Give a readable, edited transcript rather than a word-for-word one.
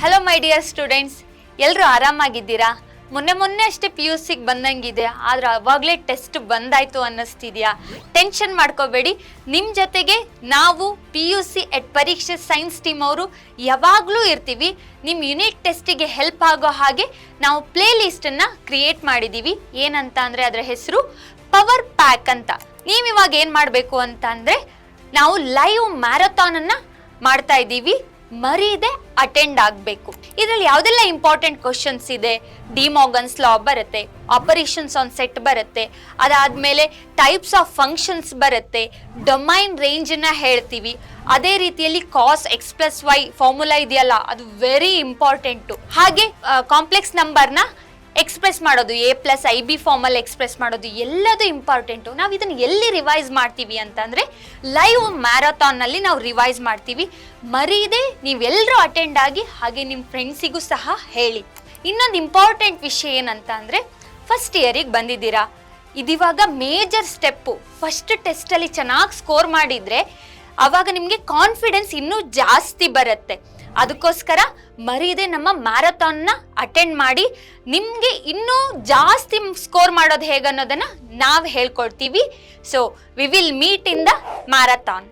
Hello my dear students, ಎಲ್ಲರೂ ಆರಾಮಾಗಿದ್ದೀರಾ? ಮೊನ್ನೆ ಅಷ್ಟೇ PUCಗೆ ಬಂದಂಗಿದೆ, ಆದ್ರೆ ಅವಾಗಲೇ ಟೆಸ್ಟ್ ಬಂದಾಯ್ತು ಅನ್ನಿಸ್ತಿದ್ಯಾ? ಟೆನ್ಷನ್ ಮಾಡ್ಕೋಬೇಡಿ, ನಿಮ್ಮ ಜೊತೆಗೆ ನಾವು PUC ಎಟ್ ಪರೀಕ್ಷೆ ಸೈನ್ಸ್ ಟೀಮ್ ಅವರು ಯಾವಾಗಲೂ ಇರ್ತೀವಿ. ನಿಮ್ಮ ಯೂನಿಟ್ ಟೆಸ್ಟಿಗೆ ಹೆಲ್ಪ್ ಆಗೋ ಹಾಗೆ ನಾವು ಪ್ಲೇ ಲಿಸ್ಟನ್ನು ಕ್ರಿಯೇಟ್ ಮಾಡಿದ್ದೀವಿ. ಏನಂತ ಅಂದರೆ ಅದರ ಹೆಸರು ಪವರ್ ಪ್ಯಾಕ್ ಅಂತ. ನೀವು ಇವಾಗ ಏನು ಮಾಡಬೇಕು ಅಂತ ಅಂದರೆ, ನಾವು ಲೈವ್ ಮ್ಯಾರಥಾನನ್ನು ಮಾಡ್ತಾ ಇದ್ದೀವಿ, ಮರೀದೆ ಅಟೆಂಡ್ ಆಗಬೇಕು. ಇದರಲ್ಲಿ ಯಾವುದೆಲ್ಲ ಇಂಪಾರ್ಟೆಂಟ್ ಕ್ವಶನ್ಸ್ ಇದೆ, ಡಿಮೋಗನ್ಸ್ ಲಾ ಬರುತ್ತೆ, ಆಪರೇಷನ್ಸ್ ಆನ್ ಸೆಟ್ ಬರುತ್ತೆ, ಅದಾದಮೇಲೆ ಟೈಪ್ಸ್ ಆಫ್ ಫಂಕ್ಷನ್ಸ್ ಬರುತ್ತೆ, ಡೊಮೈನ್ ರೇಂಜನ್ನು ಹೇಳ್ತೀವಿ. ಅದೇ ರೀತಿಯಲ್ಲಿ ಕಾಸ್ X+Y ಫಾರ್ಮುಲಾ ಇದೆಯಲ್ಲ, ಅದು ವೆರಿ ಇಂಪಾರ್ಟೆಂಟು. ಹಾಗೆ ಕಾಂಪ್ಲೆಕ್ಸ್ ನಂಬರ್ನ ಎಕ್ಸ್ಪ್ರೆಸ್ ಮಾಡೋದು, A+IB ಫಾರ್ಮಲ್ಲಿ ಎಕ್ಸ್ಪ್ರೆಸ್ ಮಾಡೋದು, ಎಲ್ಲದು ಇಂಪಾರ್ಟೆಂಟು. ನಾವು ಇದನ್ನು ಎಲ್ಲಿ ರಿವೈಸ್ ಮಾಡ್ತೀವಿ ಅಂತಂದರೆ ಲೈವ್ ಮ್ಯಾರಥಾನ್ನಲ್ಲಿ ನಾವು ರಿವೈಸ್ ಮಾಡ್ತೀವಿ. ಮರೀದೆ ನೀವೆಲ್ಲರೂ ಅಟೆಂಡ್ ಆಗಿ ಹಾಗೆ ನಿಮ್ಮ ಫ್ರೆಂಡ್ಸಿಗೂ ಸಹ ಹೇಳಿ. ಇನ್ನೊಂದು ಇಂಪಾರ್ಟೆಂಟ್ ವಿಷಯ ಏನಂತ ಅಂದರೆ, ಫಸ್ಟ್ ಇಯರಿಗೆ ಬಂದಿದ್ದೀರಾ, ಇದಿವಾಗ ಮೇಜರ್ ಸ್ಟೆಪ್ಪು. ಫಸ್ಟ್ ಟೆಸ್ಟಲ್ಲಿ ಚೆನ್ನಾಗಿ ಸ್ಕೋರ್ ಮಾಡಿದರೆ ಆವಾಗ ನಿಮಗೆ ಕಾನ್ಫಿಡೆನ್ಸ್ ಇನ್ನೂ ಜಾಸ್ತಿ ಬರುತ್ತೆ. ಅದಕ್ಕೋಸ್ಕರ ಮರೀದೆ ನಮ್ಮ ಮ್ಯಾರಥಾನ್ನ ಅಟೆಂಡ್ ಮಾಡಿ, ನಿಮಗೆ ಇನ್ನೂ ಜಾಸ್ತಿ ಸ್ಕೋರ್ ಮಾಡೋದು ಹೇಗನ್ನೋದನ್ನು ನಾವು ಹೇಳ್ಕೊಡ್ತೀವಿ. So we will meet in the marathon.